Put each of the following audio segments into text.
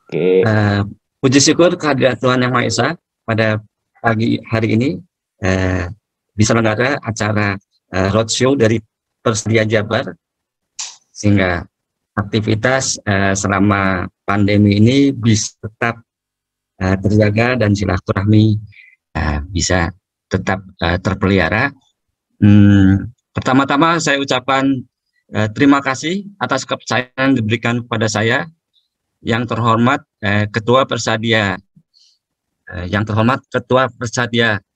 Oke. Eh, Puji syukur kehadirat Tuhan Yang Maha Esa pada pagi hari ini bisa menyelenggarakan acara roadshow dari Persija Jabar, sehingga aktivitas selama pandemi ini bisa tetap terjaga dan silaturahmi bisa tetap terpelihara. Pertama-tama saya ucapkan terima kasih atas kepercayaan yang diberikan kepada saya, yang terhormat Ketua Persadia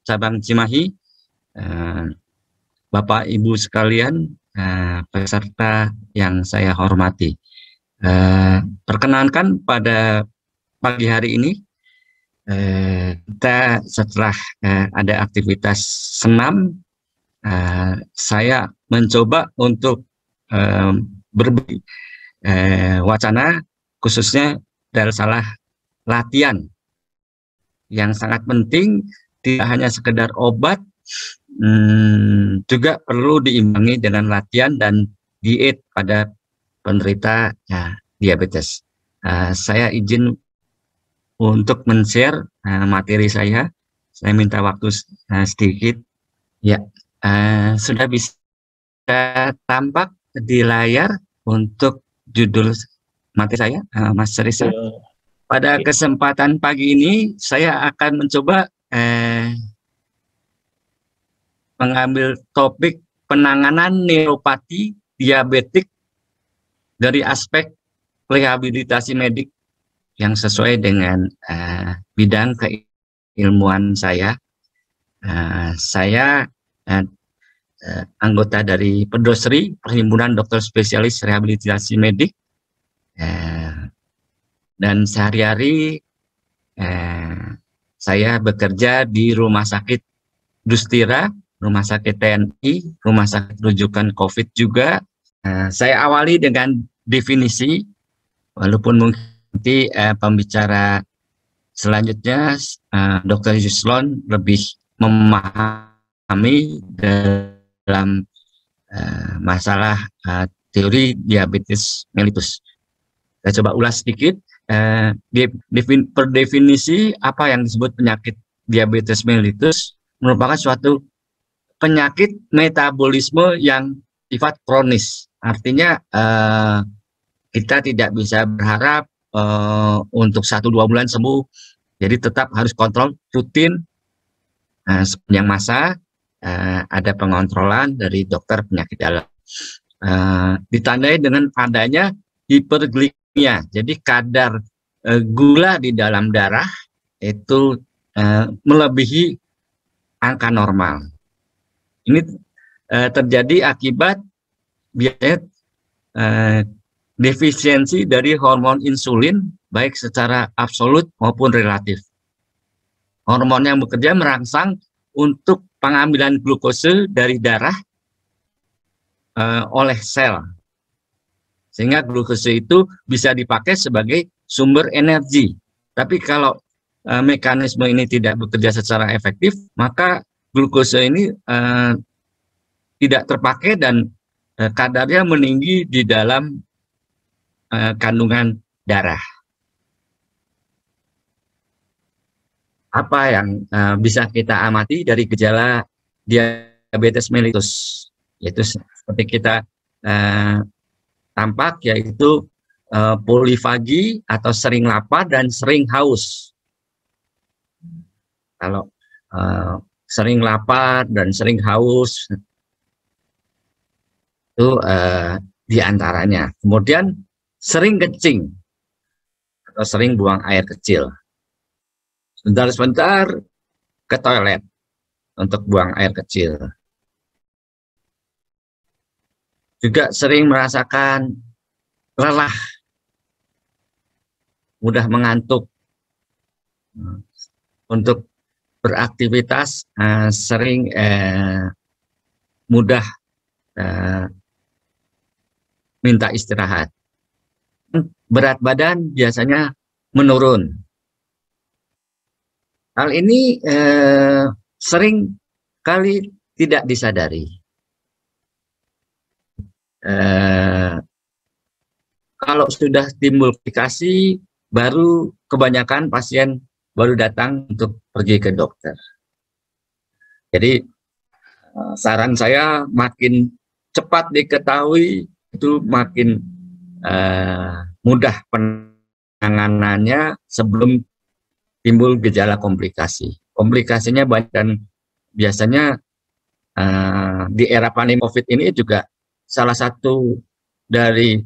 Cabang Cimahi, Bapak Ibu sekalian, peserta yang saya hormati. Perkenankan pada pagi hari ini kita setelah ada aktivitas senam, saya mencoba untuk berbagi wacana khususnya dari salah latihan yang sangat penting, tidak hanya sekedar obat, juga perlu diimbangi dengan latihan dan diet pada penderita diabetes. Saya izin untuk men-share materi saya. Saya minta waktu sedikit. Ya, sudah bisa tampak di layar untuk judul materi saya, Mas Risa. Pada kesempatan pagi ini, saya akan mencoba mengambil topik penanganan neuropati diabetik dari aspek rehabilitasi medik yang sesuai dengan bidang keilmuan saya. Saya anggota dari Pedosri, Perhimpunan Dokter Spesialis Rehabilitasi Medik, dan sehari-hari saya bekerja di Rumah Sakit Dustira, Rumah Sakit TNI, Rumah Sakit Rujukan COVID juga. Saya awali dengan definisi, walaupun mungkin nanti pembicara selanjutnya Dr. Yuslon lebih memahami dalam masalah teori diabetes mellitus. Saya coba ulas sedikit. Per definisi, apa yang disebut penyakit diabetes mellitus merupakan suatu penyakit metabolisme yang sifat kronis. Artinya kita tidak bisa berharap untuk 1-2 bulan sembuh. Jadi tetap harus kontrol rutin sepanjang masa. Ada pengontrolan dari dokter penyakit dalam. Ditandai dengan adanya hiperglikemia. Jadi kadar gula di dalam darah itu melebihi angka normal. Ini terjadi akibat biasanya defisiensi dari hormon insulin, baik secara absolut maupun relatif. Hormon yang bekerja merangsang untuk pengambilan glukose dari darah oleh sel, sehingga glukose itu bisa dipakai sebagai sumber energi. Tapi kalau mekanisme ini tidak bekerja secara efektif, maka glukose ini tidak terpakai dan kadarnya meninggi di dalam kandungan darah. Apa yang bisa kita amati dari gejala diabetes mellitus? Yaitu seperti kita tampak, yaitu polifagi atau sering lapar dan sering haus. Kalau sering lapar dan sering haus itu diantaranya. Kemudian sering kencing atau sering buang air kecil. Sebentar-sebentar ke toilet untuk buang air kecil. Juga sering merasakan lelah, mudah mengantuk. Untuk beraktivitas sering mudah minta istirahat. Berat badan biasanya menurun. Hal ini sering kali tidak disadari. Kalau sudah timbul komplikasi, baru kebanyakan pasien baru datang untuk pergi ke dokter. Jadi saran saya makin cepat diketahui itu makin mudah penanganannya sebelum timbul gejala komplikasi. Komplikasinya banyak dan biasanya di era pandemi COVID ini juga salah satu dari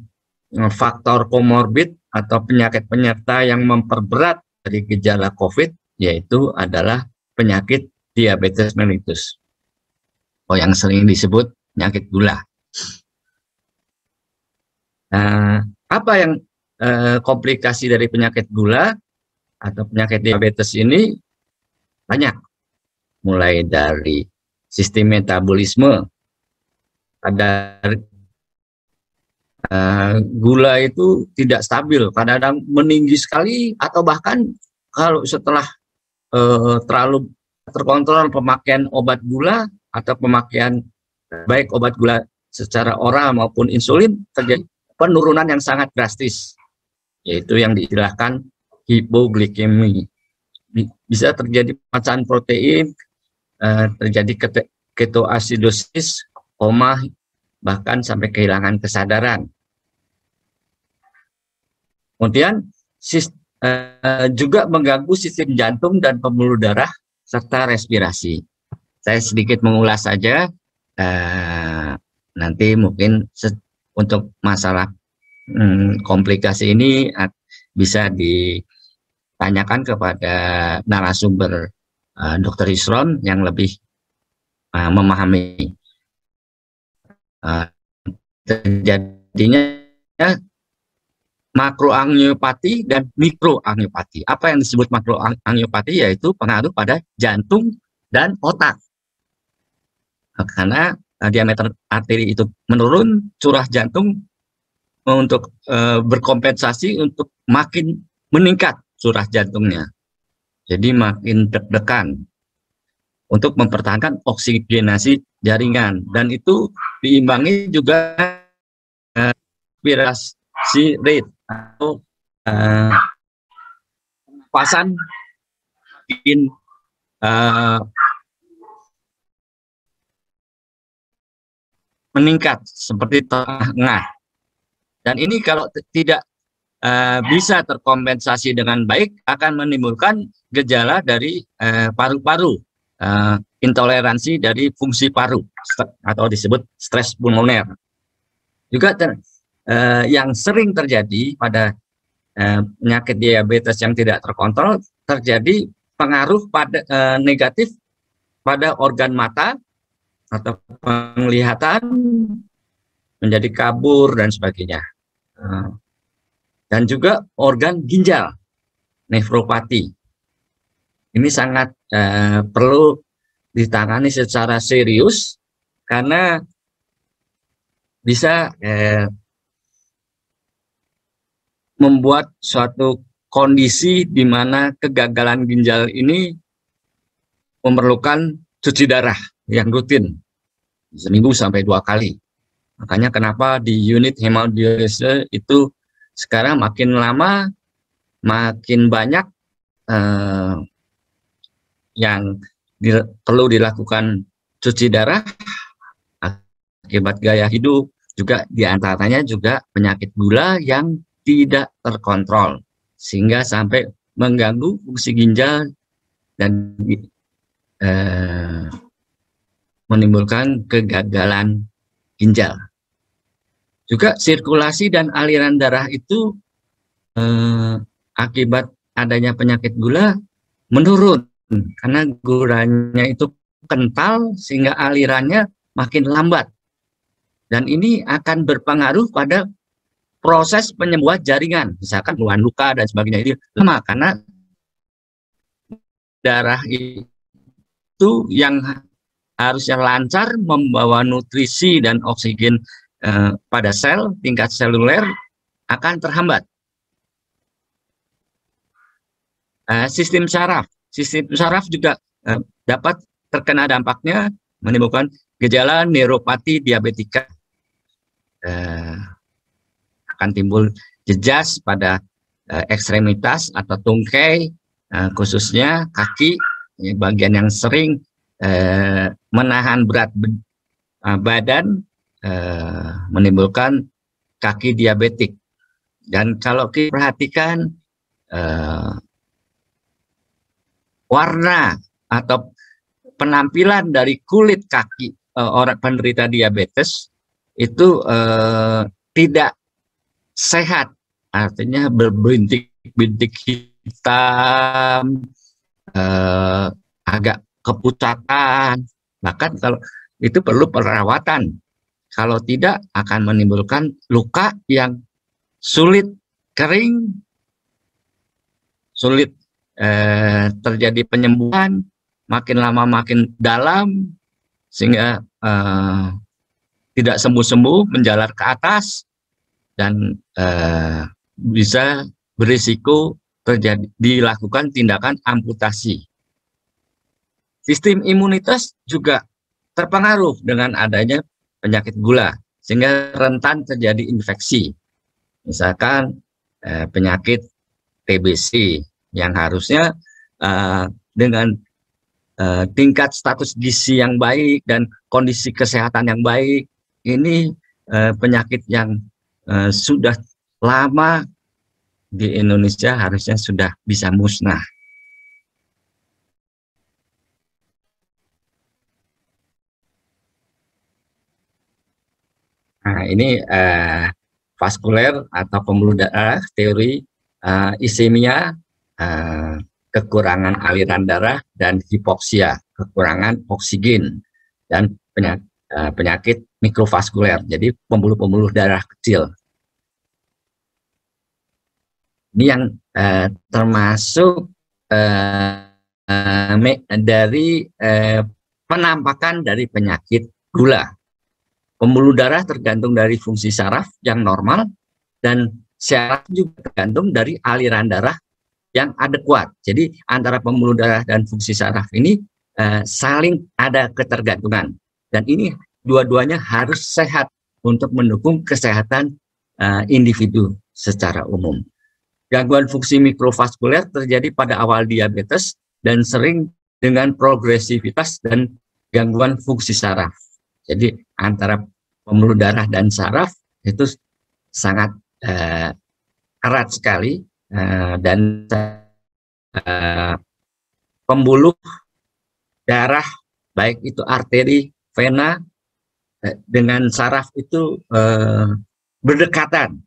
faktor komorbid atau penyakit penyerta yang memperberat dari gejala COVID yaitu adalah penyakit diabetes mellitus, yang sering disebut penyakit gula. Apa yang komplikasi dari penyakit gula atau penyakit diabetes ini? Banyak, mulai dari sistem metabolisme. Kadar gula itu tidak stabil, kadang-kadang meninggi sekali, atau bahkan kalau setelah terlalu terkontrol pemakaian obat gula atau pemakaian baik obat gula secara oral maupun insulin, terjadi penurunan yang sangat drastis, yaitu yang diistilahkan hipoglikemi. Bisa terjadi pemecahan protein, terjadi ketoasidosis, koma, bahkan sampai kehilangan kesadaran. Kemudian juga mengganggu sistem jantung dan pembuluh darah serta respirasi. Saya sedikit mengulas saja, nanti mungkin untuk masalah komplikasi ini bisa ditanyakan kepada narasumber Dr. Yusron yang lebih memahami. Terjadinya makroangiopati dan mikroangiopati. Apa yang disebut makroangiopati? Yaitu pengaruh pada jantung dan otak. Karena diameter arteri itu menurun, curah jantung untuk berkompensasi untuk makin meningkat curah jantungnya. Jadi makin deg-degan untuk mempertahankan oksigenasi jaringan, dan itu diimbangi juga respirasi rate atau pernapasan makin meningkat seperti tengah. Dan ini kalau tidak bisa terkompensasi dengan baik akan menimbulkan gejala dari paru-paru, intoleransi dari fungsi paru atau disebut stres pulmoner. Juga yang sering terjadi pada penyakit diabetes yang tidak terkontrol, terjadi pengaruh pada negatif pada organ mata atau penglihatan menjadi kabur dan sebagainya. Dan juga organ ginjal, nefropati. Ini sangat perlu ditangani secara serius karena bisa membuat suatu kondisi di mana kegagalan ginjal ini memerlukan cuci darah yang rutin, seminggu sampai 2 kali. Makanya kenapa di unit hemodialise itu sekarang makin lama makin banyak yang perlu dilakukan cuci darah akibat gaya hidup, juga diantaranya juga penyakit gula yang tidak terkontrol sehingga sampai mengganggu fungsi ginjal dan menimbulkan kegagalan ginjal. Juga sirkulasi dan aliran darah itu akibat adanya penyakit gula menurun karena gulanya itu kental sehingga alirannya makin lambat, dan ini akan berpengaruh pada proses penyembuhan jaringan, misalkan keluhan luka dan sebagainya, itu lama karena darah itu yang harusnya lancar membawa nutrisi dan oksigen pada sel tingkat seluler akan terhambat. Sistem saraf juga dapat terkena dampaknya, menimbulkan gejala neuropati diabetika. Akan timbul jejas pada ekstremitas atau tungkai, khususnya kaki, bagian yang sering menahan berat badan, menimbulkan kaki diabetik. Dan kalau kita perhatikan warna atau penampilan dari kulit kaki orang penderita diabetes itu tidak sehat, artinya berbintik-bintik hitam, agak kepucatan, bahkan kalau itu perlu perawatan. Kalau tidak akan menimbulkan luka yang sulit kering, sulit terjadi penyembuhan, makin lama makin dalam, sehingga tidak sembuh-sembuh, menjalar ke atas, dan bisa berisiko dilakukan tindakan amputasi. Sistem imunitas juga terpengaruh dengan adanya penyakit gula, sehingga rentan terjadi infeksi. Misalkan penyakit TBC yang harusnya dengan tingkat status gizi yang baik dan kondisi kesehatan yang baik, ini penyakit yang sudah lama di Indonesia harusnya sudah bisa musnah. Nah, ini vaskuler atau pembuluh darah, teori isemia, kekurangan aliran darah, dan hipoksia, kekurangan oksigen, dan penyakit mikrovaskuler, jadi pembuluh-pembuluh darah kecil. Ini yang termasuk dari penampakan dari penyakit gula. Pembuluh darah tergantung dari fungsi saraf yang normal, dan saraf juga tergantung dari aliran darah yang adekuat. Jadi antara pembuluh darah dan fungsi saraf ini saling ada ketergantungan. Dan ini dua-duanya harus sehat untuk mendukung kesehatan individu secara umum. Gangguan fungsi mikrovaskuler terjadi pada awal diabetes dan sering dengan progresivitas dan gangguan fungsi saraf. Jadi antara pembuluh darah dan saraf itu sangat erat sekali, dan pembuluh darah baik itu arteri, vena dengan saraf itu berdekatan.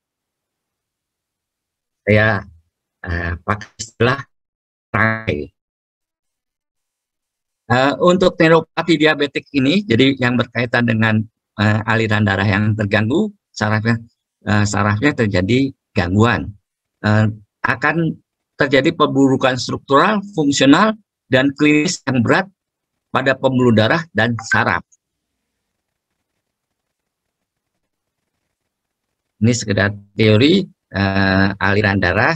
Saya pakai istilah rantai. Untuk neuropati diabetik ini, jadi yang berkaitan dengan aliran darah yang terganggu, sarafnya terjadi gangguan, akan terjadi perburukan struktural, fungsional, dan klinis yang berat pada pembuluh darah dan saraf. Ini sekedar teori aliran darah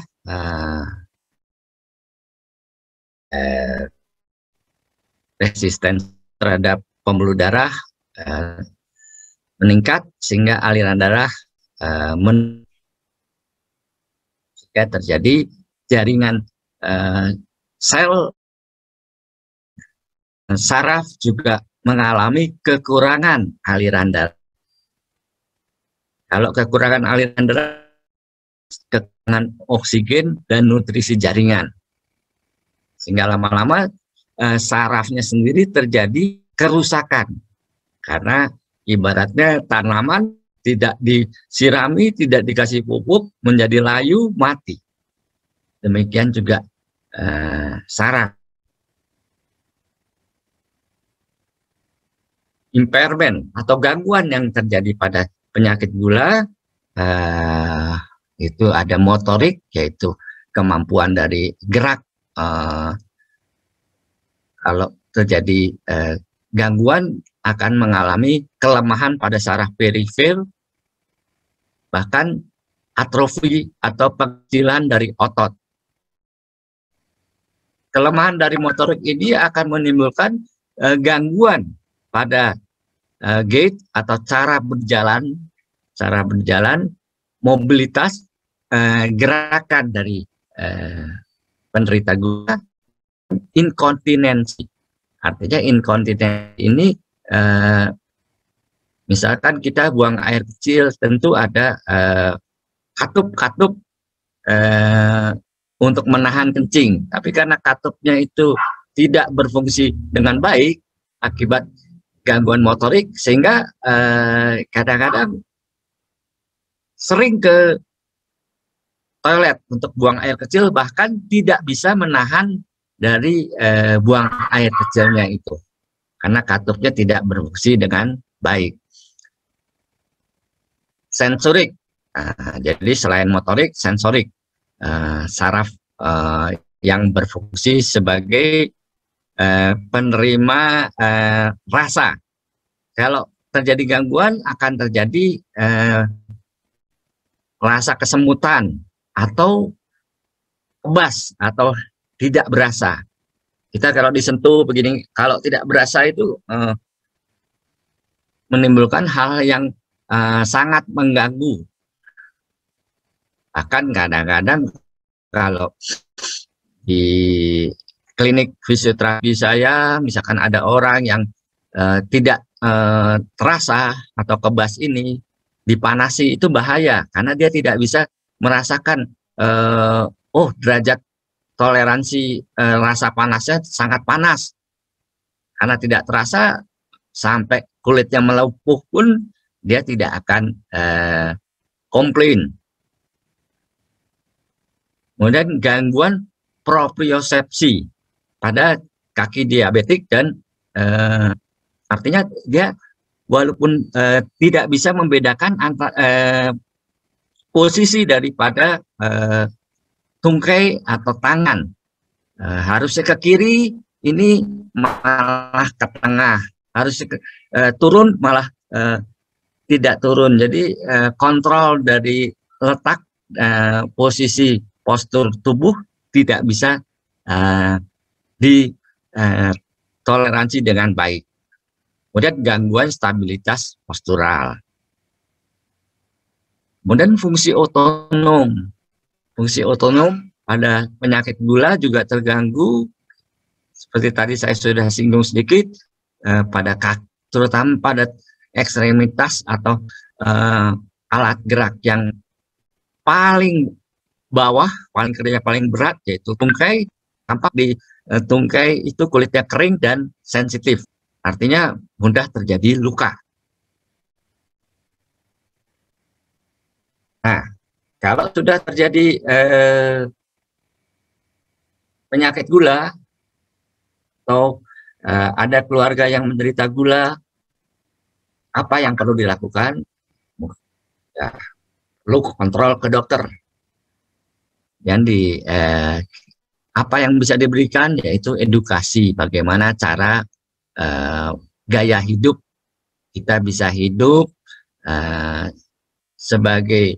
resisten terhadap pembuluh darah meningkat, sehingga aliran darah sehingga terjadi jaringan sel saraf juga mengalami kekurangan aliran darah. Kalau kekurangan aliran darah, kekurangan oksigen dan nutrisi jaringan, sehingga lama-lama sarafnya sendiri terjadi kerusakan, karena ibaratnya tanaman tidak disirami, tidak dikasih pupuk, menjadi layu, mati. Demikian juga saraf. Impairment atau gangguan yang terjadi pada penyakit gula itu ada motorik, yaitu kemampuan dari gerak. Kalau terjadi gangguan akan mengalami kelemahan pada saraf perifer, bahkan atrofi atau pengecilan dari otot. Kelemahan dari motorik ini akan menimbulkan gangguan pada gait atau cara berjalan, mobilitas, gerakan dari penderita gula inkontinensi. Artinya inkontinensi ini misalkan kita buang air kecil, tentu ada katup-katup untuk menahan kencing. Tapi karena katupnya itu tidak berfungsi dengan baik akibat gangguan motorik, sehingga kadang-kadang sering ke toilet untuk buang air kecil, bahkan tidak bisa menahan dari buang air kecilnya itu. Karena katupnya tidak berfungsi dengan baik. Sensorik, jadi selain motorik, sensorik, saraf yang berfungsi sebagai penerima rasa. Kalau terjadi gangguan akan terjadi rasa kesemutan atau kebas atau tidak berasa. Kita kalau disentuh begini, kalau tidak berasa itu menimbulkan hal yang sangat mengganggu. Bahkan kadang-kadang kalau di klinik fisioterapi saya, misalkan ada orang yang tidak terasa atau kebas ini, dipanasi, itu bahaya karena dia tidak bisa merasakan oh derajat toleransi rasa panasnya sangat panas, karena tidak terasa sampai kulitnya melepuh pun dia tidak akan komplain. Kemudian gangguan propriosepsi pada kaki diabetik dan artinya dia walaupun tidak bisa membedakan antara posisi daripada tungkai atau tangan, harusnya ke kiri, ini malah ke tengah, harusnya turun malah tidak turun. Jadi kontrol dari letak posisi postur tubuh tidak bisa ditoleransi dengan baik. Kemudian gangguan stabilitas postural. Kemudian fungsi otonom. Fungsi otonom pada penyakit gula juga terganggu. Seperti tadi saya sudah singgung sedikit, pada kaki, terutama pada ekstremitas atau alat gerak yang paling bawah, paling kerja paling berat, yaitu tungkai. Tampak di tungkai itu kulitnya kering dan sensitif, artinya mudah terjadi luka. Nah, kalau sudah terjadi penyakit gula atau ada keluarga yang menderita gula, apa yang perlu dilakukan? Ya, perlu kontrol ke dokter. Dan apa yang bisa diberikan yaitu edukasi bagaimana cara gaya hidup kita bisa hidup sebagai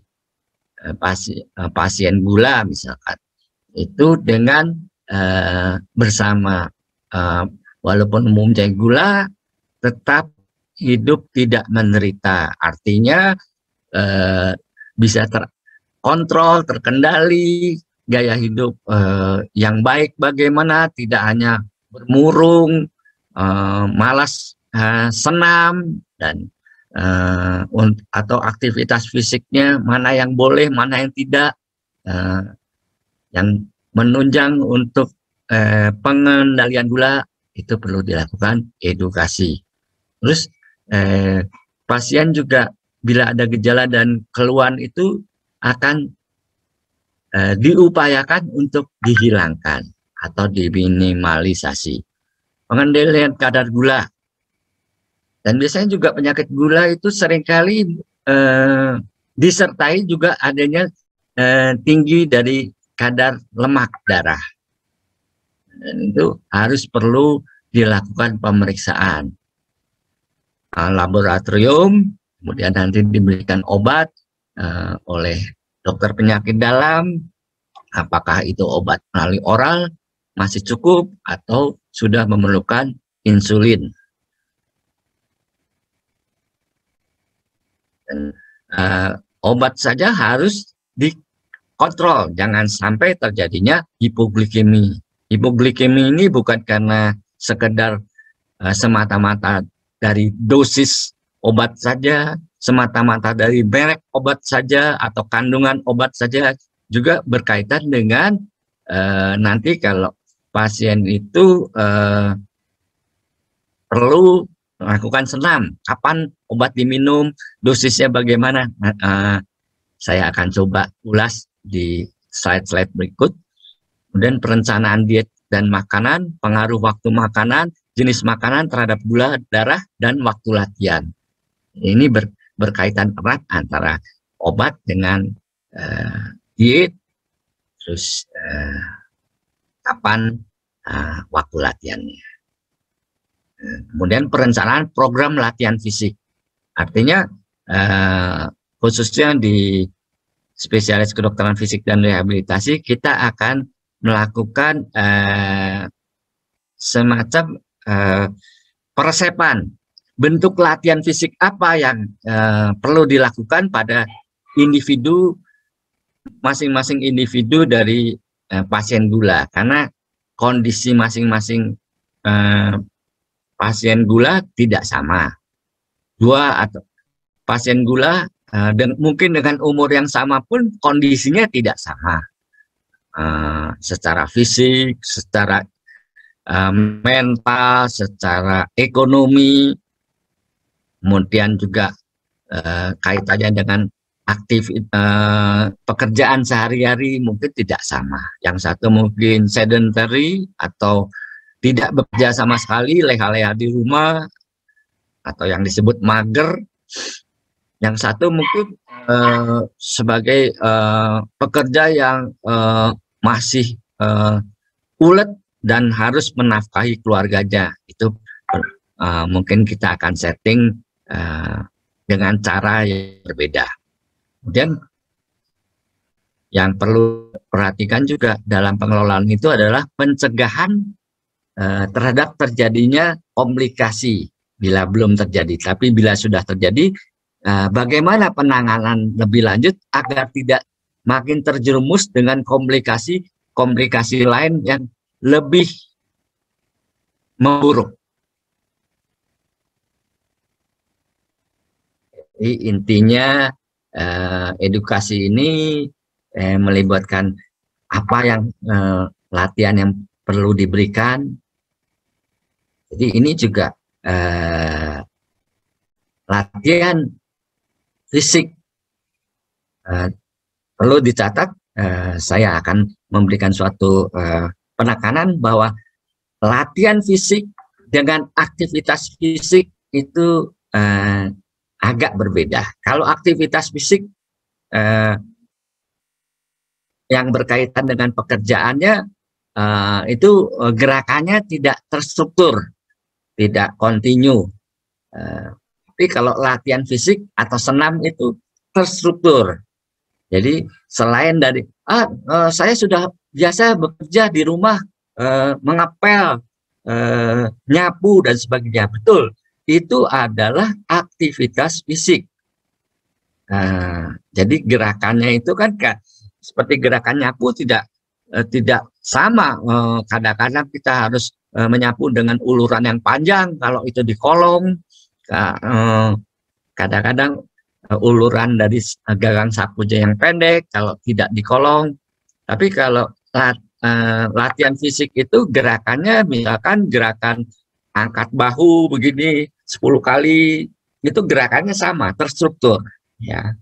pasien gula misalkan, itu dengan bersama walaupun mempunyai gula tetap hidup tidak menderita, artinya bisa terkontrol, terkendali, gaya hidup yang baik bagaimana, tidak hanya bermurung, malas senam, dan atau aktivitas fisiknya mana yang boleh, mana yang tidak, yang menunjang untuk pengendalian gula, itu perlu dilakukan edukasi. Terus pasien juga bila ada gejala dan keluhan itu akan diupayakan untuk dihilangkan atau diminimalisasi. Pengendalian kadar gula. Dan biasanya juga penyakit gula itu seringkali disertai juga adanya tinggi dari kadar lemak darah. Dan itu harus perlu dilakukan pemeriksaan laboratorium, kemudian nanti diberikan obat oleh dokter penyakit dalam, apakah itu obat melalui oral masih cukup atau sudah memerlukan insulin. Dan obat saja harus kontrol, jangan sampai terjadinya hipoglikemi. Hipoglikemi ini bukan karena sekedar semata-mata dari dosis obat saja, semata-mata dari merek obat saja atau kandungan obat saja, juga berkaitan dengan nanti kalau pasien itu perlu melakukan senam, kapan obat diminum, dosisnya bagaimana. Saya akan coba ulas di slide-slide berikut. Kemudian perencanaan diet dan makanan, pengaruh waktu makanan, jenis makanan terhadap gula darah, dan waktu latihan. Ini berkaitan erat antara obat dengan diet, terus kapan waktu latihannya. Kemudian perencanaan program latihan fisik. Artinya khususnya di spesialis kedokteran fisik dan rehabilitasi, kita akan melakukan semacam peresepan bentuk latihan fisik apa yang perlu dilakukan pada individu, masing-masing individu dari pasien gula, karena kondisi masing-masing pasien gula tidak sama. Atau pasien gula dan mungkin dengan umur yang sama pun kondisinya tidak sama, secara fisik, secara mental, secara ekonomi, kemudian juga kaitannya dengan pekerjaan sehari-hari mungkin tidak sama. Yang satu mungkin sedentary atau tidak bekerja sama sekali, leha-leha di rumah, atau yang disebut mager. Yang satu mungkin sebagai pekerja yang masih ulet dan harus menafkahi keluarganya. Itu mungkin kita akan setting dengan cara yang berbeda. Kemudian yang perlu perhatikan juga dalam pengelolaan itu adalah pencegahan terhadap terjadinya komplikasi bila belum terjadi. Tapi bila sudah terjadi, bagaimana penanganan lebih lanjut agar tidak makin terjerumus dengan komplikasi lain yang lebih memburuk. Jadi intinya edukasi ini melibatkan apa yang latihan yang perlu diberikan. Jadi ini juga latihan fisik perlu dicatat. Saya akan memberikan suatu penekanan bahwa latihan fisik dengan aktivitas fisik itu agak berbeda. Kalau aktivitas fisik yang berkaitan dengan pekerjaannya itu gerakannya tidak terstruktur, tidak kontinu. Tapi kalau latihan fisik atau senam itu terstruktur. Jadi selain dari saya sudah biasa bekerja di rumah, mengepel, nyapu dan sebagainya, betul, itu adalah aktivitas fisik. Jadi gerakannya itu kan seperti gerakan nyapu tidak sama. Kadang-kadang kita harus menyapu dengan uluran yang panjang kalau itu di kolong. Kadang-kadang uluran dari gagang sapunya yang pendek kalau tidak di kolong. Tapi kalau latihan fisik itu gerakannya misalkan gerakan angkat bahu begini 10 kali, itu gerakannya sama, terstruktur ya.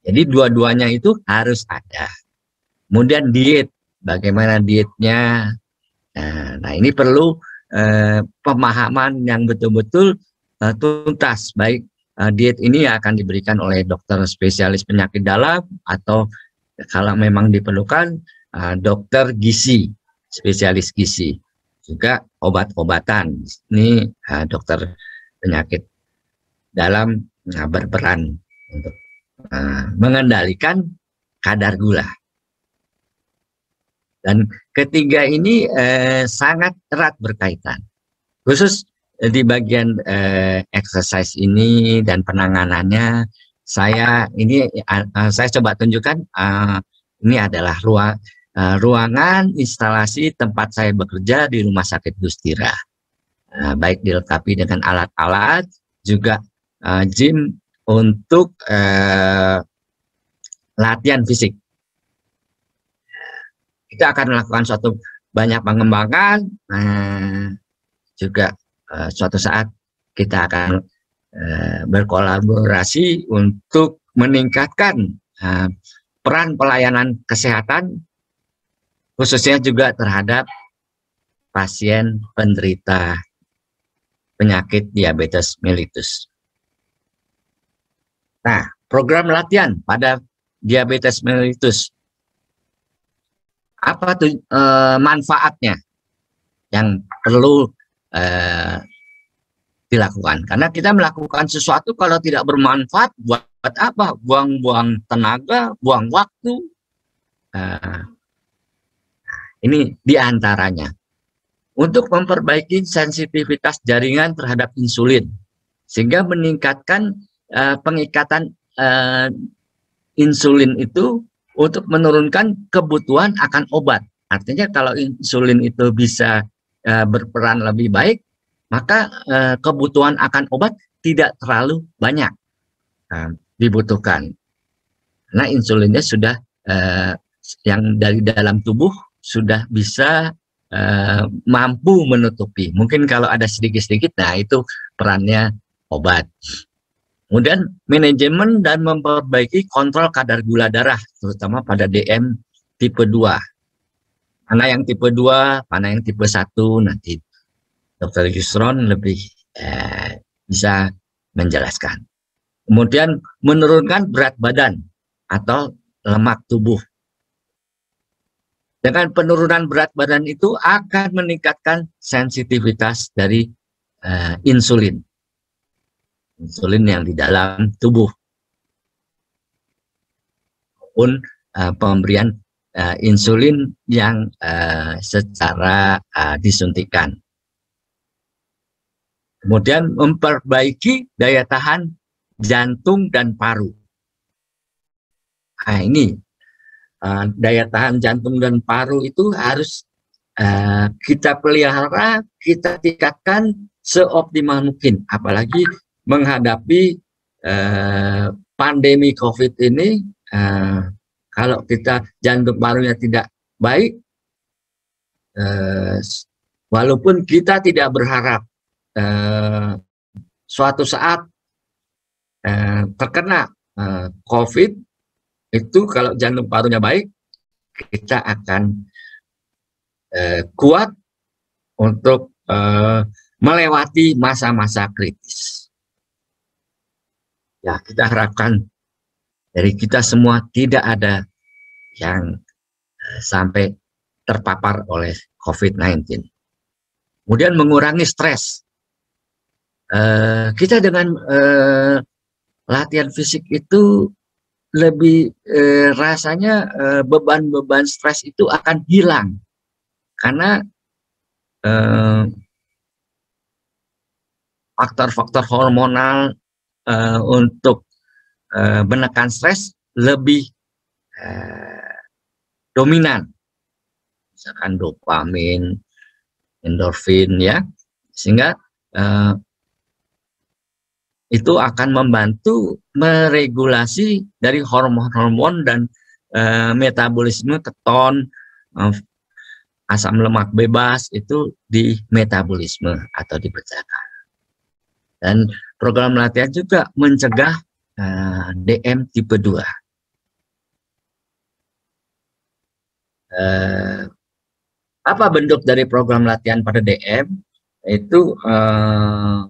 Jadi dua-duanya itu harus ada. Kemudian diet, bagaimana dietnya. Nah ini perlu pemahaman yang betul-betul tuntas, baik diet ini akan diberikan oleh dokter spesialis penyakit dalam atau kalau memang diperlukan dokter gizi, spesialis gizi. Juga obat-obatan. Ini dokter penyakit dalam berperan untuk mengendalikan kadar gula. Dan ketiga ini sangat erat berkaitan. Khusus di bagian exercise ini dan penanganannya, saya coba tunjukkan Ini adalah ruangan instalasi tempat saya bekerja di Rumah Sakit Gustira. Baik dilengkapi dengan alat-alat, juga gym untuk latihan fisik. Kita akan melakukan suatu banyak pengembangan, juga suatu saat kita akan berkolaborasi untuk meningkatkan peran pelayanan kesehatan, khususnya juga terhadap pasien penderita penyakit diabetes mellitus. Nah, program latihan pada diabetes mellitus, apa tuh manfaatnya yang perlu dilakukan? Karena kita melakukan sesuatu kalau tidak bermanfaat, buat apa? Buang-buang tenaga, buang waktu. Ini diantaranya. Untuk memperbaiki sensitivitas jaringan terhadap insulin, sehingga meningkatkan pengikatan insulin itu untuk menurunkan kebutuhan akan obat. Artinya kalau insulin itu bisa berperan lebih baik, maka kebutuhan akan obat tidak terlalu banyak dibutuhkan. Karena insulinnya sudah yang dari dalam tubuh sudah bisa mampu menutupi. Mungkin kalau ada sedikit-sedikit, nah itu perannya obat. Kemudian manajemen dan memperbaiki kontrol kadar gula darah, terutama pada DM tipe 2. Mana yang tipe 2, mana yang tipe 1, nanti Dr. Yusron lebih bisa menjelaskan. Kemudian menurunkan berat badan atau lemak tubuh. Dengan penurunan berat badan itu akan meningkatkan sensitivitas dari insulin. Insulin yang di dalam tubuh. Maupun pemberian insulin yang secara disuntikan. Kemudian memperbaiki daya tahan jantung dan paru. Nah ini daya tahan jantung dan paru itu harus kita pelihara, kita tingkatkan seoptimal mungkin. Apalagi menghadapi pandemi COVID ini, kalau kita jantung parunya tidak baik, walaupun kita tidak berharap suatu saat terkena COVID, itu kalau jantung parunya baik, kita akan kuat untuk melewati masa-masa kritis. Ya, kita harapkan dari kita semua tidak ada yang sampai terpapar oleh COVID-19. Kemudian mengurangi stres. Kita dengan latihan fisik itu lebih rasanya beban-beban stres itu akan hilang, karena faktor-faktor hormonal untuk menekan stres lebih dominan, misalkan dopamin, endorfin, ya, sehingga itu akan membantu meregulasi dari hormon-hormon dan metabolisme keton, asam lemak bebas itu di metabolisme atau dipecahkan. Dan program latihan juga mencegah DM tipe 2. Apa bentuk dari program latihan pada DM? Itu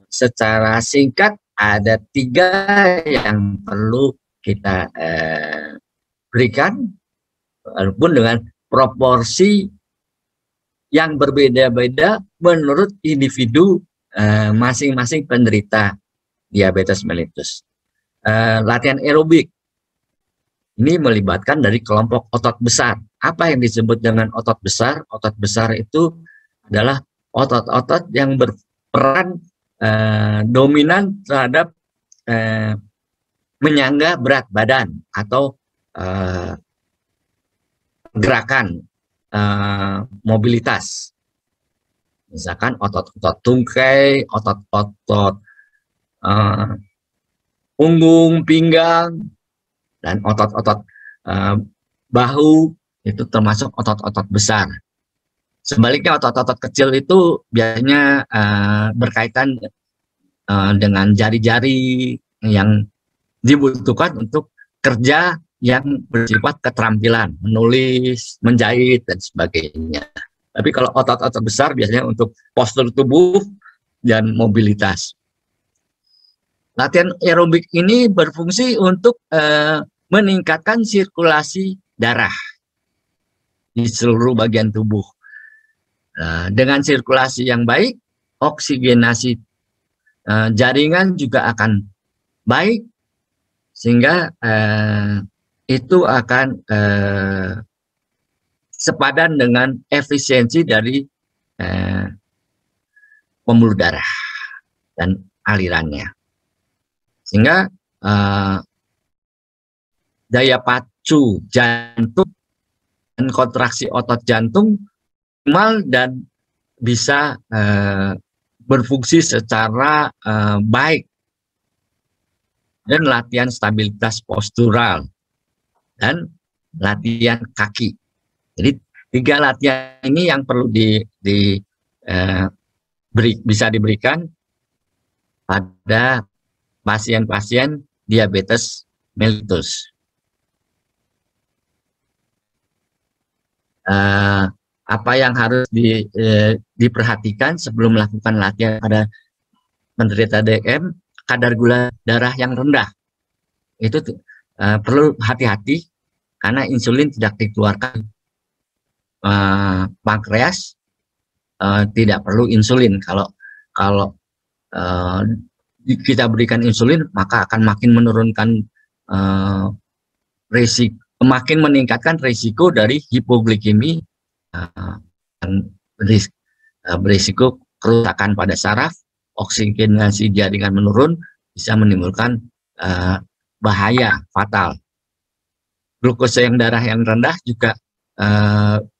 secara singkat ada 3 yang perlu kita berikan, walaupun dengan proporsi yang berbeda-beda menurut individu masing-masing penderita diabetes mellitus. Latihan aerobik ini melibatkan dari kelompok otot besar. Apa yang disebut dengan otot besar? Otot besar itu adalah otot-otot yang berperan dominan terhadap menyangga berat badan atau gerakan mobilitas. Misalkan otot-otot tungkai, otot-otot punggung, pinggang, dan otot-otot bahu, itu termasuk otot-otot besar. Sebaliknya otot-otot kecil itu biasanya berkaitan dengan jari-jari yang dibutuhkan untuk kerja yang bersifat keterampilan, menulis, menjahit, dan sebagainya. Tapi kalau otot-otot besar biasanya untuk postur tubuh dan mobilitas. Latihan aerobik ini berfungsi untuk meningkatkan sirkulasi darah di seluruh bagian tubuh. Dengan sirkulasi yang baik, oksigenasi jaringan juga akan baik, sehingga itu akan sepadan dengan efisiensi dari pembuluh darah dan alirannya. Sehingga daya pacu jantung dan kontraksi otot jantung optimal dan bisa berfungsi secara baik. Dan latihan stabilitas postural dan latihan kaki. Jadi 3 latihan ini yang perlu bisa diberikan pada pasien-pasien diabetes mellitus. Apa yang harus diperhatikan sebelum melakukan latihan pada penderita DM? Kadar gula darah yang rendah itu perlu hati-hati karena insulin tidak dikeluarkan pankreas, tidak perlu insulin. Kalau kita berikan insulin, maka akan makin menurunkan makin meningkatkan risiko dari hipoglikemi dan berisiko kerusakan pada saraf. Oksigenasi jaringan menurun, bisa menimbulkan bahaya fatal. Glukosa darah yang rendah juga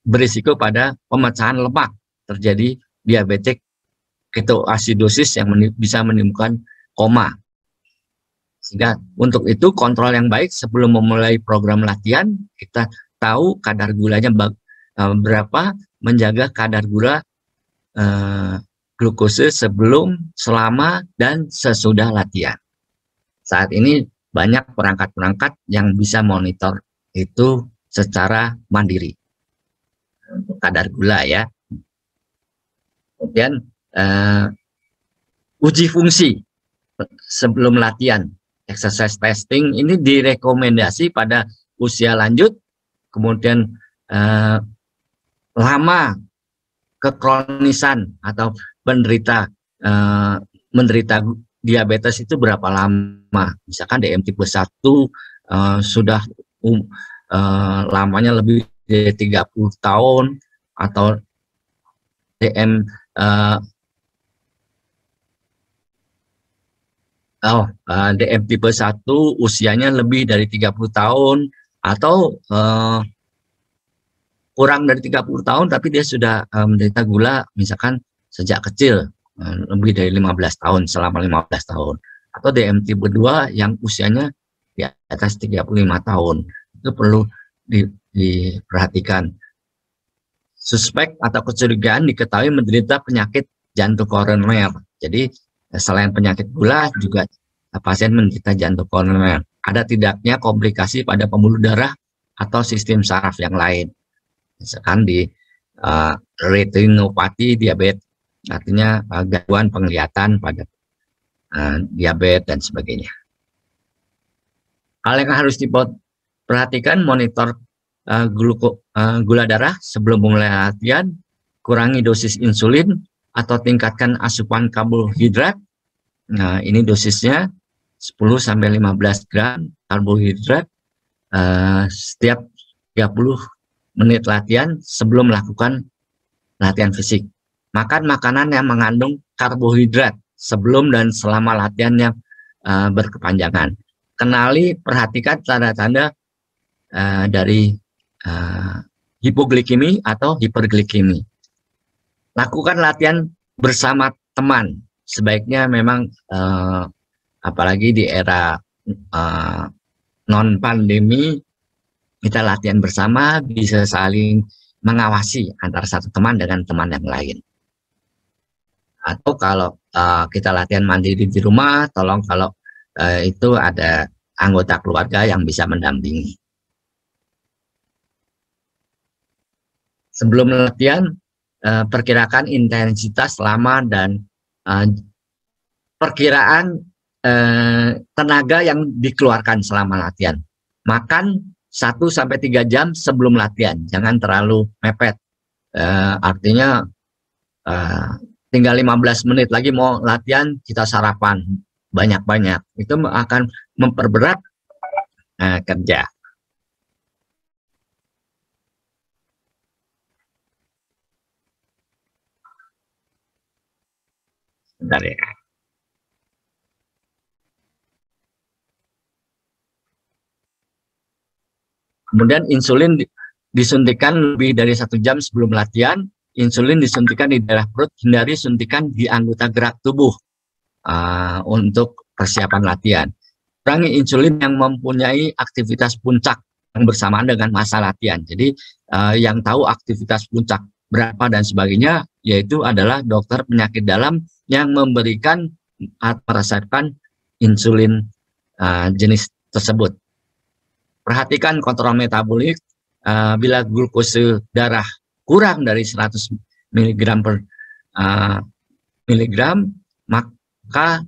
berisiko pada pemecahan lemak, terjadi diabetik ketoasidosis yang bisa menimbulkan koma. Sehingga untuk itu kontrol yang baik sebelum memulai program latihan, kita tahu kadar gulanya berapa, menjaga kadar gula glukose sebelum, selama, dan sesudah latihan. Saat ini banyak perangkat-perangkat yang bisa monitor itu secara mandiri. Untuk kadar gula ya. Kemudian uji fungsi sebelum latihan. Exercise testing ini direkomendasi pada usia lanjut, kemudian lama kekronisan atau menderita diabetes itu berapa lama. Misalkan DM tipe 1 sudah lamanya lebih dari 30 tahun, atau DM DM tipe 1 usianya lebih dari 30 tahun, atau kurang dari 30 tahun tapi dia sudah menderita gula misalkan sejak kecil, lebih dari 15 tahun, selama 15 tahun. Atau DM tipe 2 yang usianya di atas 35 tahun. Itu perlu diperhatikan. Suspek atau kecurigaan diketahui menderita penyakit jantung koroner. Jadi selain penyakit gula, juga pasien menderita jantung koroner. Ada tidaknya komplikasi pada pembuluh darah atau sistem saraf yang lain. Misalkan di retinopati diabetes, artinya gangguan penglihatan pada diabetes dan sebagainya. Hal yang harus diperhatikan, monitor gula darah sebelum mulai latihan, kurangi dosis insulin atau tingkatkan asupan karbohidrat. Nah, ini dosisnya 10-15 gram karbohidrat setiap 30 menit latihan sebelum melakukan latihan fisik. Makan makanan yang mengandung karbohidrat sebelum dan selama latihan yang berkepanjangan. Kenali, perhatikan tanda-tanda dari hipoglikemi atau hiperglikemi. Lakukan latihan bersama teman. Sebaiknya memang apalagi di era non pandemi, kita latihan bersama, bisa saling mengawasi antara satu teman dengan teman yang lain. Atau kalau kita latihan mandiri di rumah, tolong kalau itu ada anggota keluarga yang bisa mendampingi. Sebelum latihan, perkirakan intensitas lama dan perkiraan tenaga yang dikeluarkan selama latihan. Makan 1-3 jam sebelum latihan, jangan terlalu mepet. Artinya tinggal 15 menit lagi mau latihan, kita sarapan banyak-banyak. Itu akan memperberat kerja. Bentar ya. Kemudian insulin disuntikan lebih dari 1 jam sebelum latihan. Insulin disuntikan di daerah perut, hindari suntikan di anggota gerak tubuh untuk persiapan latihan. Kurangi insulin yang mempunyai aktivitas puncak yang bersamaan dengan masa latihan. Jadi yang tahu aktivitas puncak berapa dan sebagainya, yaitu adalah dokter penyakit dalam yang memberikan atau meresepkan insulin jenis tersebut. Perhatikan kontrol metabolik. Bila glukose darah kurang dari 100 mg per miligram, maka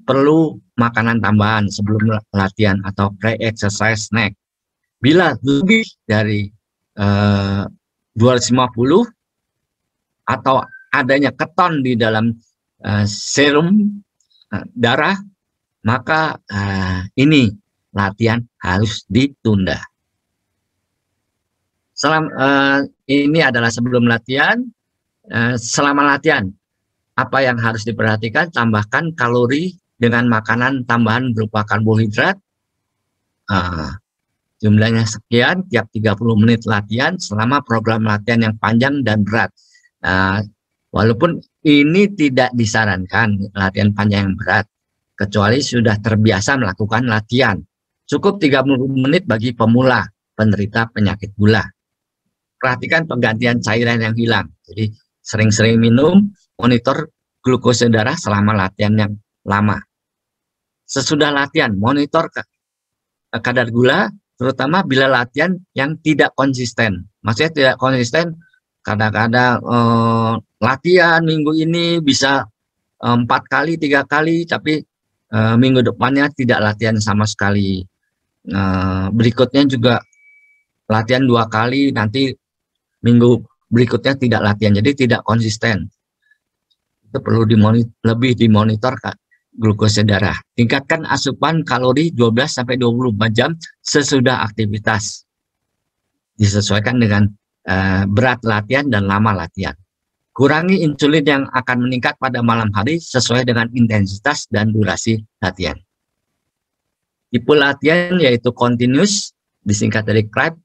perlu makanan tambahan sebelum latihan atau pre-exercise snack. Bila lebih dari 250 atau adanya keton di dalam serum darah, maka ini latihan harus ditunda. Ini adalah sebelum latihan. Selama latihan, apa yang harus diperhatikan? Tambahkan kalori dengan makanan tambahan berupa karbohidrat. Jumlahnya sekian tiap 30 menit latihan selama program latihan yang panjang dan berat. Walaupun ini tidak disarankan latihan panjang yang berat, kecuali sudah terbiasa melakukan latihan. Cukup 30 menit bagi pemula penderita penyakit gula. Perhatikan penggantian cairan yang hilang. Jadi sering-sering minum, monitor glukose darah selama latihan yang lama. Sesudah latihan, monitor kadar gula, terutama bila latihan yang tidak konsisten. Maksudnya tidak konsisten, kadang-kadang latihan minggu ini bisa 4 kali, 3 kali, tapi minggu depannya tidak latihan sama sekali. Berikutnya juga latihan 2 kali, nanti minggu berikutnya tidak latihan, jadi tidak konsisten. Itu perlu lebih dimonitor glukose darah. Tingkatkan asupan kalori 12-24 jam sesudah aktivitas. Disesuaikan dengan berat latihan dan lama latihan. Kurangi insulin yang akan meningkat pada malam hari sesuai dengan intensitas dan durasi latihan. Tipe latihan yaitu continuous, disingkat dari CRAP,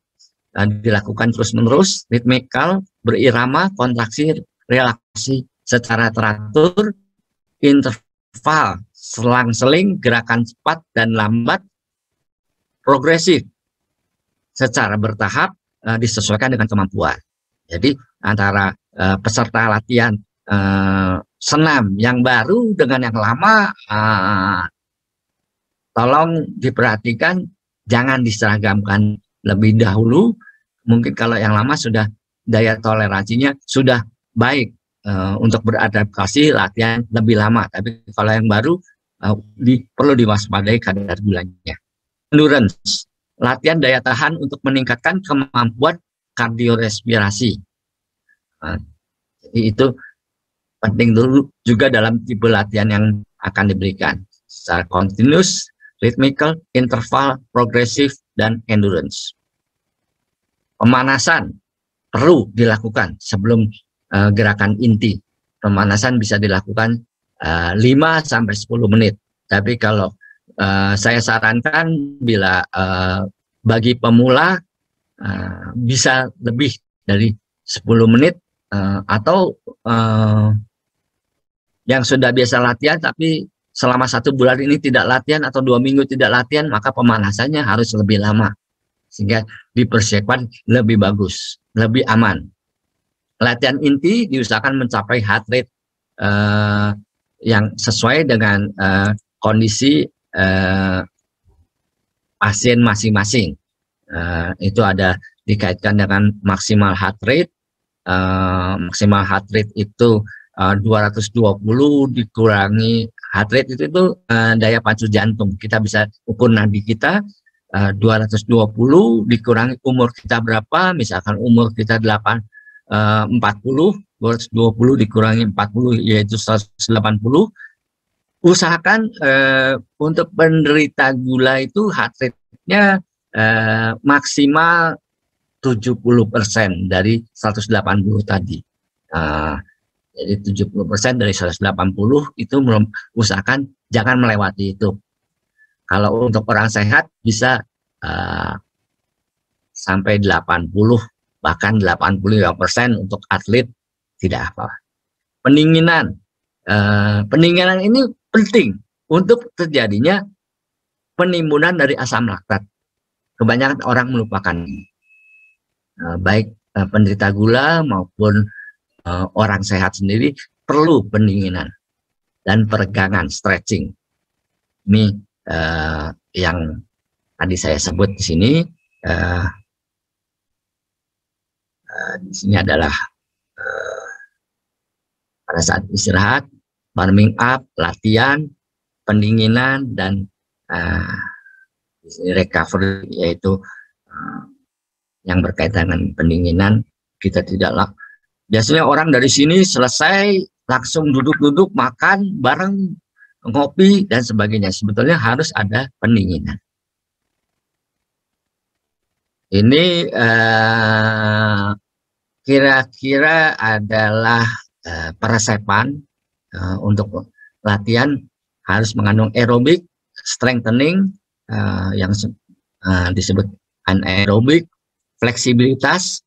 dilakukan terus-menerus, ritmikal, berirama, kontraksi, relaksasi secara teratur, interval, selang-seling, gerakan cepat dan lambat, progresif, secara bertahap, disesuaikan dengan kemampuan. Jadi antara peserta latihan senam yang baru dengan yang lama, tolong diperhatikan, jangan diseragamkan lebih dahulu. Mungkin kalau yang lama sudah daya toleransinya sudah baik untuk beradaptasi latihan lebih lama. Tapi kalau yang baru perlu diwaspadai kadar gulanya. Endurance, latihan daya tahan untuk meningkatkan kemampuan kardiorespirasi. Jadi itu penting dulu juga dalam tipe latihan yang akan diberikan. Secara continuous, rhythmical, interval, progresif, dan endurance. Pemanasan perlu dilakukan sebelum gerakan inti. Pemanasan bisa dilakukan 5-10 menit. Tapi kalau saya sarankan bila bagi pemula bisa lebih dari 10 menit atau yang sudah biasa latihan tapi selama 1 bulan ini tidak latihan atau 2 minggu tidak latihan, maka pemanasannya harus lebih lama sehingga dipersiapkan lebih bagus, lebih aman. Latihan inti diusahakan mencapai heart rate yang sesuai dengan kondisi pasien masing-masing. Itu ada dikaitkan dengan maksimal heart rate. Maksimal heart rate itu 220 dikurangi heart rate itu daya pacu jantung. Kita bisa ukur nadi kita 220 dikurangi umur kita berapa, misalkan umur kita 40, 220 dikurangi 40 yaitu 180. Usahakan untuk penderita gula itu heart rate-nya maksimal 70% dari 180 tadi. Jadi 70% dari 180 itu usahakan jangan melewati itu. Kalau untuk orang sehat bisa sampai 80, bahkan 85% untuk atlet tidak apa. Pendinginan. Pendinginan ini penting untuk terjadinya penimbunan dari asam laktat. Kebanyakan orang melupakan. Baik penderita gula maupun orang sehat sendiri perlu pendinginan dan peregangan, stretching. Ini yang tadi saya sebut di sini. Di sini adalah pada saat istirahat, warming up, latihan, pendinginan, dan recovery, yaitu yang berkaitan dengan pendinginan. Kita tidaklah biasanya orang dari sini selesai langsung duduk-duduk makan bareng, ngopi dan sebagainya. Sebetulnya harus ada pendinginan. Ini kira-kira adalah peresepan untuk latihan harus mengandung aerobik, strengthening yang disebut anaerobik, fleksibilitas,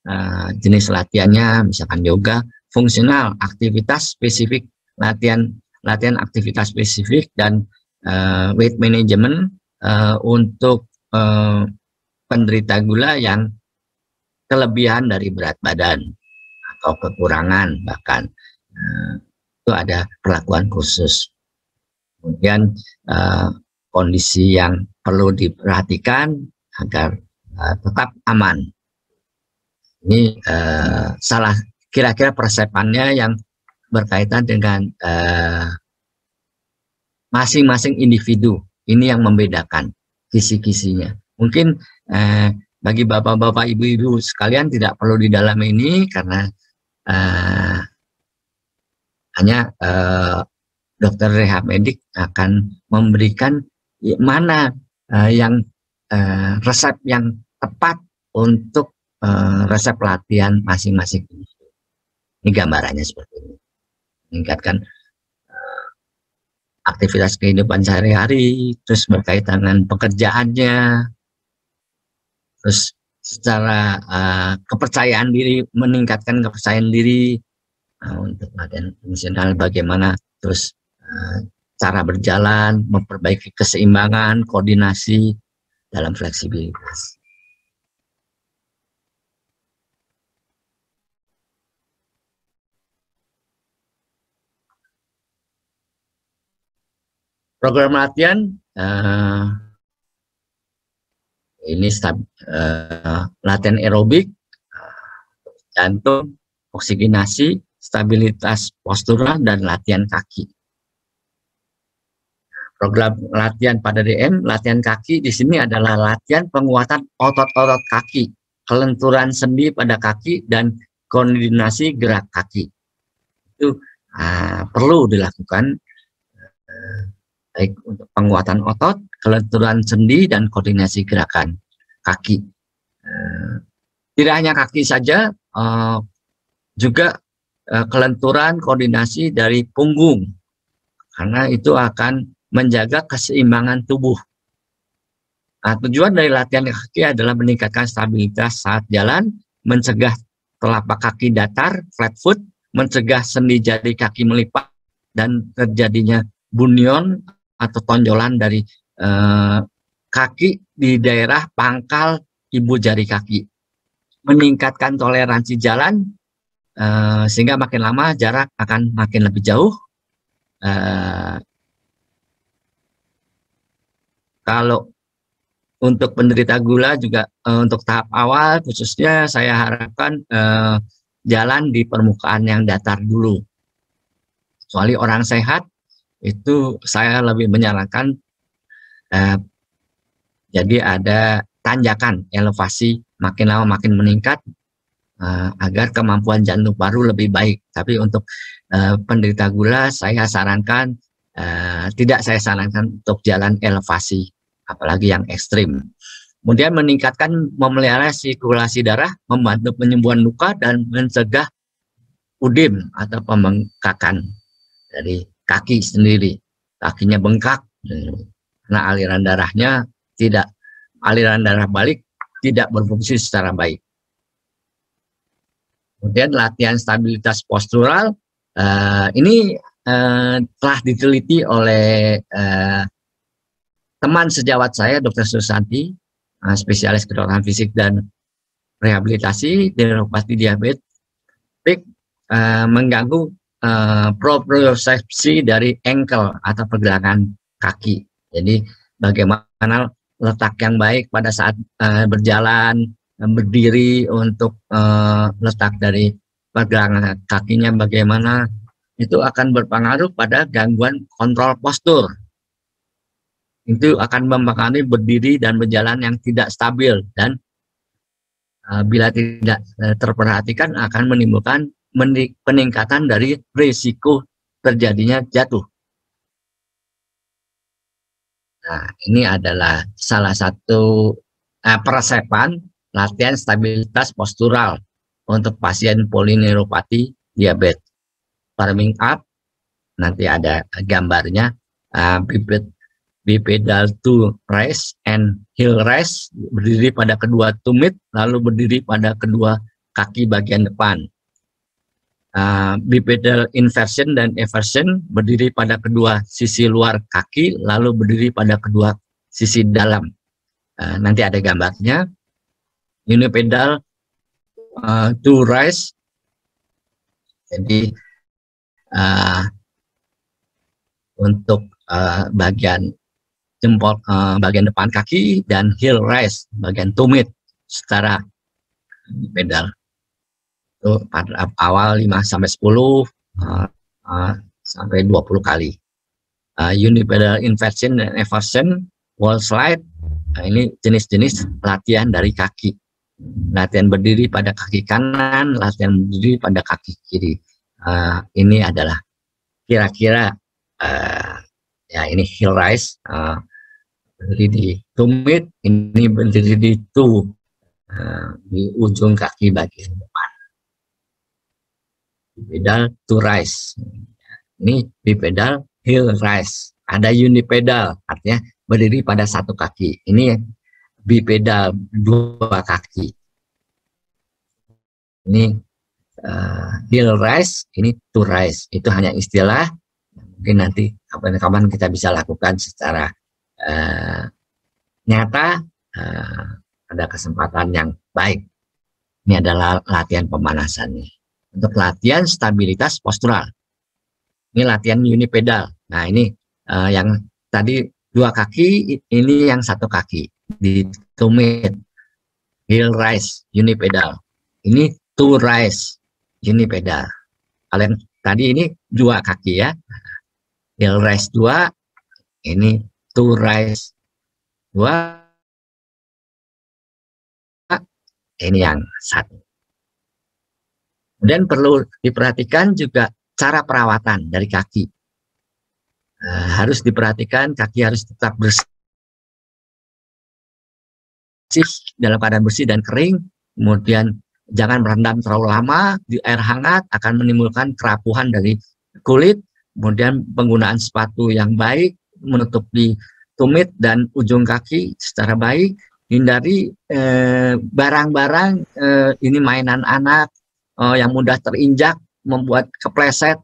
jenis latihannya misalkan yoga, fungsional, aktivitas spesifik, latihan aktivitas spesifik, dan weight management untuk penderita gula yang kelebihan dari berat badan atau kekurangan bahkan itu ada perlakuan khusus. Kemudian kondisi yang perlu diperhatikan agar tetap aman. Ini salah kira-kira persepannya yang berkaitan dengan masing-masing individu. Ini yang membedakan kisi-kisinya. Mungkin bagi bapak-bapak, ibu-ibu sekalian tidak perlu di dalam ini karena hanya dokter rehab medik akan memberikan mana yang resep yang tepat untuk resep latihan masing-masing. Ini gambarannya seperti ini. Meningkatkan aktivitas kehidupan sehari-hari, terus berkaitan dengan pekerjaannya, terus secara kepercayaan diri, meningkatkan kepercayaan diri untuk latihan fungsional bagaimana, terus cara berjalan, memperbaiki keseimbangan, koordinasi dalam fleksibilitas. Program latihan ini latihan aerobik, jantung, oksigenasi, stabilitas postural, dan latihan kaki. Program latihan pada DM, latihan kaki di sini adalah latihan penguatan otot-otot kaki, kelenturan sendi pada kaki, dan koordinasi gerak kaki. Itu perlu dilakukan baik untuk penguatan otot, kelenturan sendi, dan koordinasi gerakan kaki. Tidak hanya kaki saja, juga kelenturan koordinasi dari punggung, karena itu akan menjaga keseimbangan tubuh. Tujuan dari latihan kaki adalah meningkatkan stabilitas saat jalan, mencegah telapak kaki datar, flat foot, mencegah sendi jari kaki melipat dan terjadinya bunion atau tonjolan dari kaki di daerah pangkal ibu jari kaki. Meningkatkan toleransi jalan sehingga makin lama jarak akan makin lebih jauh. Kalau untuk penderita gula juga untuk tahap awal khususnya saya harapkan jalan di permukaan yang datar dulu. Kecuali orang sehat itu saya lebih menyarankan jadi ada tanjakan elevasi makin lama makin meningkat agar kemampuan jantung paru lebih baik. Tapi untuk penderita gula saya sarankan tidak saya sarankan untuk jalan elevasi, apalagi yang ekstrim. Kemudian meningkatkan memelihara sirkulasi darah, membantu penyembuhan luka dan mencegah udim atau pembengkakan dari kaki sendiri. Kakinya bengkak karena aliran darah balik tidak berfungsi secara baik. Kemudian latihan stabilitas postural ini telah diteliti oleh teman sejawat saya, Dr. Susanti, spesialis kedokteran fisik dan rehabilitasi neuropati diabetik, mengganggu propriosepsi dari ankle atau pergerakan kaki. Jadi bagaimana letak yang baik pada saat berjalan, berdiri, untuk letak dari pergerakan kakinya bagaimana, itu akan berpengaruh pada gangguan kontrol postur. Itu akan mempengaruhi berdiri dan berjalan yang tidak stabil dan bila tidak terperhatikan akan menimbulkan peningkatan dari risiko terjadinya jatuh. Nah, ini adalah salah satu peresepan latihan stabilitas postural untuk pasien polineuropati diabetes. Warming up, nanti ada gambarnya, bipedal to raise and heel raise, berdiri pada kedua tumit, lalu berdiri pada kedua kaki bagian depan. Bipedal inversion dan eversion, berdiri pada kedua sisi luar kaki, lalu berdiri pada kedua sisi dalam. Nanti ada gambarnya. Unipedal to rise, jadi untuk bagian jempol, bagian depan kaki, dan heel rise, bagian tumit secara pedal. Itu pada awal 5-10 sampai 20 kali. Unipedal inversion dan eversion, wall slide, ini jenis-jenis latihan dari kaki. Latihan berdiri pada kaki kanan, latihan berdiri pada kaki kiri. Ini adalah kira-kira ya ini heel rise, berdiri di tumit, ini berdiri di di ujung kaki bagian depan. Bipedal to rise, ini bipedal heel rise. Ada unipedal, artinya berdiri pada satu kaki. Ini bipedal, dua kaki. Ini heel rise, ini to rise. Itu hanya istilah. Mungkin nanti kapan-kapan kita bisa lakukan secara nyata pada kesempatan yang baik. Ini adalah latihan pemanasannya. Untuk latihan stabilitas postural, ini latihan unipedal. Nah, ini yang tadi dua kaki, ini yang satu kaki di tumit, heel rise, unipedal. Ini to rise, unipedal. Kalian tadi ini dua kaki ya, heel rise 2, ini to rise 2, ini yang satu. Kemudian perlu diperhatikan juga cara perawatan dari kaki. Harus diperhatikan, kaki harus tetap bersih, dalam keadaan bersih dan kering. Kemudian jangan merendam terlalu lama di air hangat, akan menimbulkan kerapuhan dari kulit. Kemudian penggunaan sepatu yang baik, menutup di tumit dan ujung kaki secara baik. Hindari barang-barang ini mainan anak yang mudah terinjak, membuat kepleset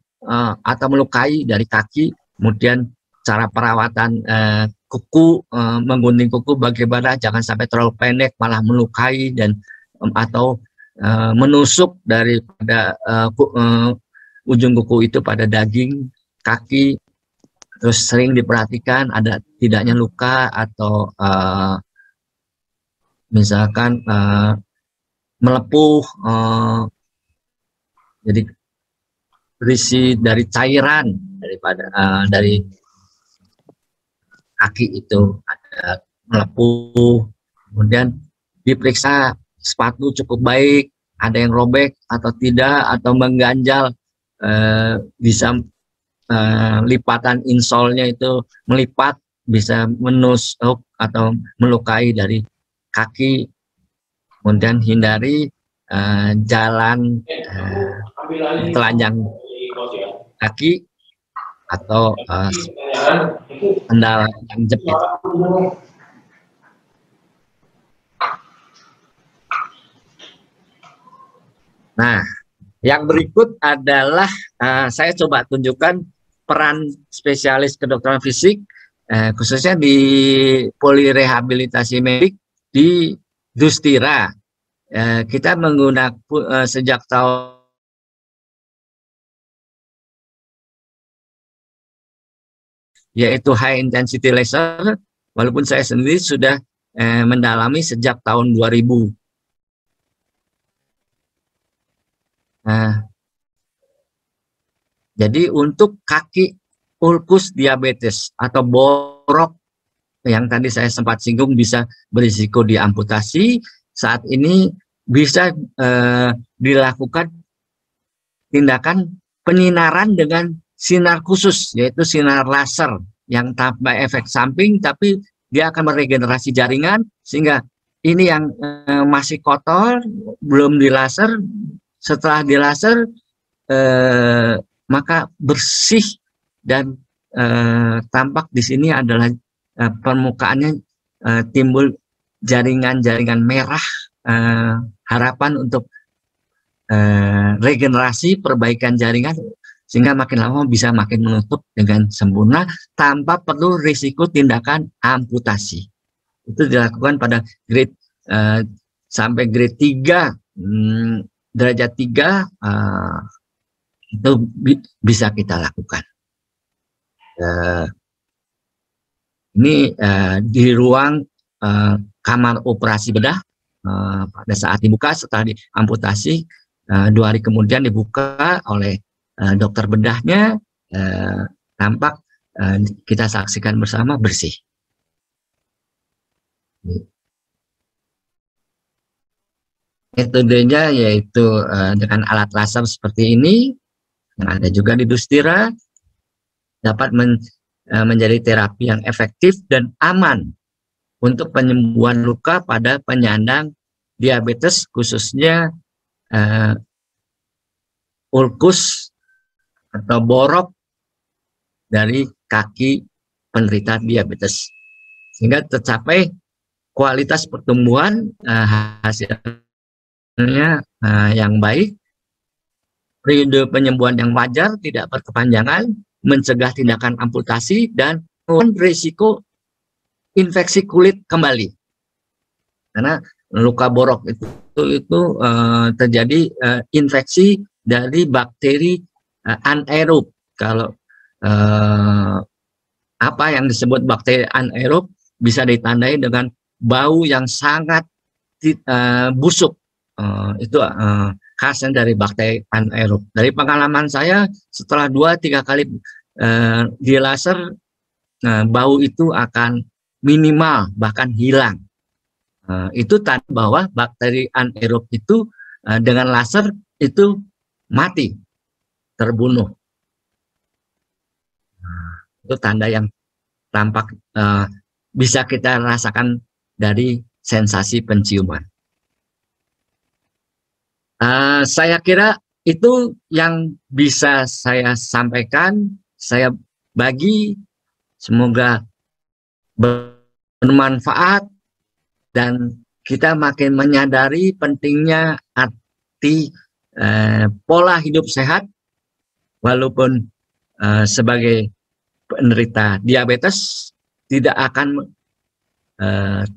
atau melukai dari kaki. Kemudian cara perawatan kuku, menggunting kuku bagaimana jangan sampai terlalu pendek malah melukai dan atau menusuk daripada ujung kuku itu pada daging kaki. Terus sering diperhatikan ada tidaknya luka atau misalkan melepuh, jadi berisi dari cairan daripada dari kaki itu ada melepuh. Kemudian diperiksa sepatu cukup baik, ada yang robek atau tidak atau mengganjal, bisa lipatan insolnya itu melipat, bisa menusuk atau melukai dari kaki. Kemudian hindari jalan telanjang kaki atau sandal yang jepit. Nah, yang berikut adalah saya coba tunjukkan peran spesialis kedokteran fisik, khususnya di polirehabilitasi medik di Dustira. Kita menggunakan sejak tahun yaitu high intensity laser, walaupun saya sendiri sudah mendalami sejak tahun 2000. Jadi untuk kaki ulkus diabetes atau borok yang tadi saya sempat singgung bisa berisiko diamputasi, saat ini bisa dilakukan tindakan penyinaran dengan sinar khusus, yaitu sinar laser yang tanpa efek samping, tapi dia akan meregenerasi jaringan, sehingga ini yang masih kotor, belum dilaser, setelah dilaser maka bersih dan tampak di sini adalah permukaannya timbul jaringan-jaringan merah, harapan untuk regenerasi perbaikan jaringan sehingga makin lama bisa makin menutup dengan sempurna tanpa perlu risiko tindakan amputasi. Itu dilakukan pada grade sampai grade 3, derajat 3 itu bisa kita lakukan. Ini di ruang kamar operasi bedah, pada saat dibuka setelah diamputasi, 2 hari kemudian dibuka oleh dokter bedahnya, tampak kita saksikan bersama bersih. Metodenya yaitu dengan alat laser seperti ini, yang ada juga di Dustira, dapat menjadi terapi yang efektif dan aman untuk penyembuhan luka pada penyandang diabetes, khususnya ulkus atau borok dari kaki penderita diabetes, sehingga tercapai kualitas pertumbuhan hasilnya yang baik, periode penyembuhan yang wajar, tidak berkepanjangan, mencegah tindakan amputasi, dan risiko infeksi kulit kembali. Karena luka borok itu terjadi infeksi dari bakteri anaerob. Kalau apa yang disebut bakteri anaerob bisa ditandai dengan bau yang sangat busuk. Itu khasnya dari bakteri anaerob. Dari pengalaman saya, setelah 2-3 kali di laser, bau itu akan minimal, bahkan hilang. Itu tanda bahwa bakteri anaerob itu dengan laser itu mati, terbunuh. Itu tanda yang tampak bisa kita rasakan dari sensasi penciuman. Saya kira itu yang bisa saya sampaikan, saya bagi, semoga bermanfaat dan kita makin menyadari pentingnya arti pola hidup sehat, walaupun sebagai penderita diabetes tidak akan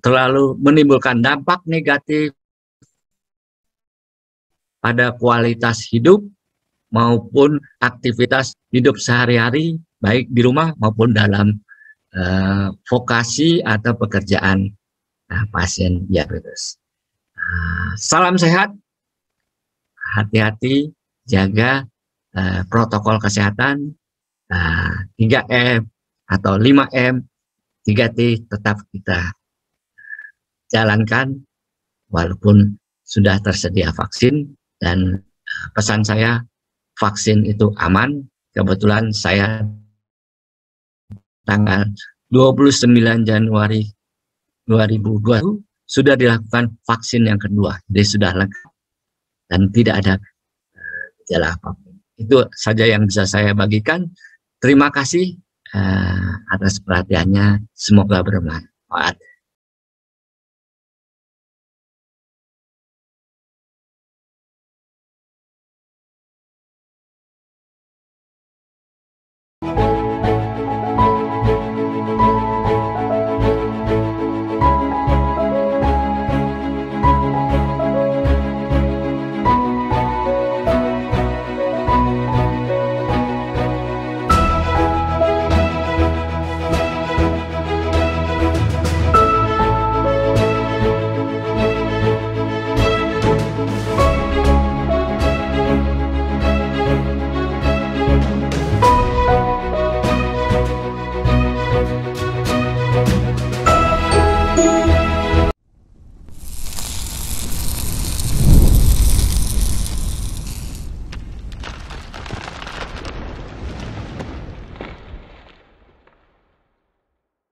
terlalu menimbulkan dampak negatif pada kualitas hidup maupun aktivitas hidup sehari-hari, baik di rumah maupun dalam vokasi atau pekerjaan pasien diabetes. Salam sehat, hati-hati, jaga protokol kesehatan, 3M atau 5M, 3T tetap kita jalankan walaupun sudah tersedia vaksin. Dan pesan saya, vaksin itu aman. Kebetulan saya tanggal 29 Januari 2020 sudah dilakukan vaksin yang kedua, jadi sudah lengkap dan tidak ada gejala apapun. Itu saja yang bisa saya bagikan. Terima kasih atas perhatiannya, semoga bermanfaat.